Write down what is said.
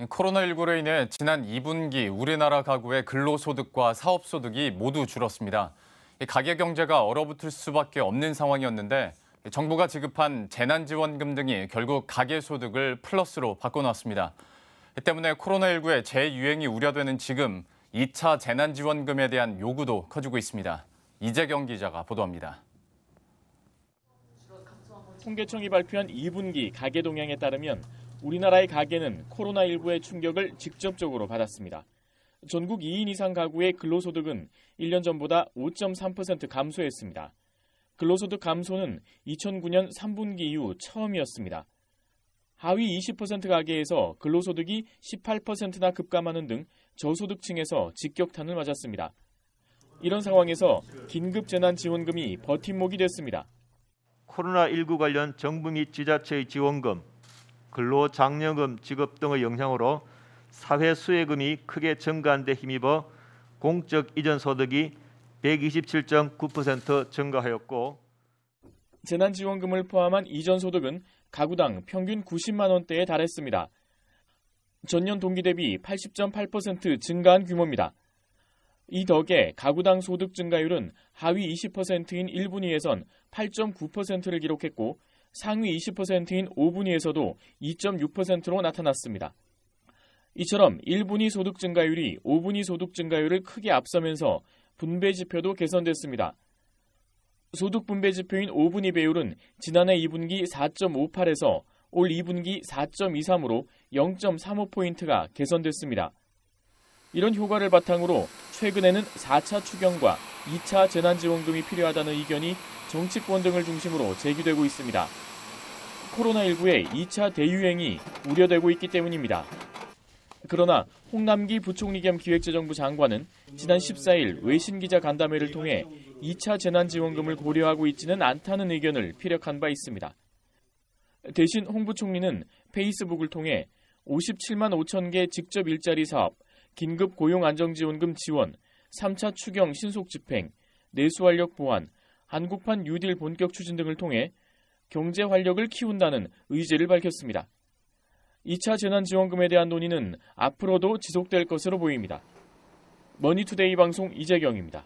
코로나19로 인해 지난 2분기 우리나라 가구의 근로소득과 사업소득이 모두 줄었습니다. 가계 경제가 얼어붙을 수밖에 없는 상황이었는데 정부가 지급한 재난지원금 등이 결국 가계소득을 플러스로 바꿔놨습니다. 이 때문에 코로나19의 재유행이 우려되는 지금 2차 재난지원금에 대한 요구도 커지고 있습니다. 이재경 기자가 보도합니다. 통계청이 발표한 2분기 가계 동향에 따르면 우리나라의 가계는 코로나19의 충격을 직접적으로 받았습니다. 전국 2인 이상 가구의 근로소득은 1년 전보다 5.3% 감소했습니다. 근로소득 감소는 2009년 3분기 이후 처음이었습니다. 하위 20% 가계에서 근로소득이 18%나 급감하는 등 저소득층에서 직격탄을 맞았습니다. 이런 상황에서 긴급재난지원금이 버팀목이 됐습니다. 코로나19 관련 정부 및 지자체의 지원금, 근로장려금 지급 등의 영향으로 사회수혜금이 크게 증가한 데 힘입어 공적 이전 소득이 127.9% 증가하였고, 재난지원금을 포함한 이전 소득은 가구당 평균 90만 원대에 달했습니다. 전년 동기 대비 80.8% 증가한 규모입니다. 이 덕에 가구당 소득 증가율은 하위 20%인 1분위에선 8.9%를 기록했고 상위 20%인 5분위에서도 2.6%로 나타났습니다. 이처럼 1분위 소득 증가율이 5분위 소득 증가율을 크게 앞서면서 분배 지표도 개선됐습니다. 소득 분배 지표인 5분위 배율은 지난해 2분기 4.58에서 올 2분기 4.23으로 0.35포인트가 개선됐습니다. 이런 효과를 바탕으로 최근에는 4차 추경과 2차 재난지원금이 필요하다는 의견이 정치권 등을 중심으로 제기되고 있습니다. 코로나19의 2차 대유행이 우려되고 있기 때문입니다. 그러나 홍남기 부총리 겸 기획재정부 장관은 지난 14일 외신기자 간담회를 통해 2차 재난지원금을 고려하고 있지는 않다는 의견을 피력한 바 있습니다. 대신 홍 부총리는 페이스북을 통해 57만 5천 개 직접 일자리 사업, 긴급 고용안정지원금 지원, 3차 추경 신속 집행, 내수활력 보완, 한국판 뉴딜 본격 추진 등을 통해 경제 활력을 키운다는 의지를 밝혔습니다. 2차 재난지원금에 대한 논의는 앞으로도 지속될 것으로 보입니다. 머니투데이 방송 이재경입니다.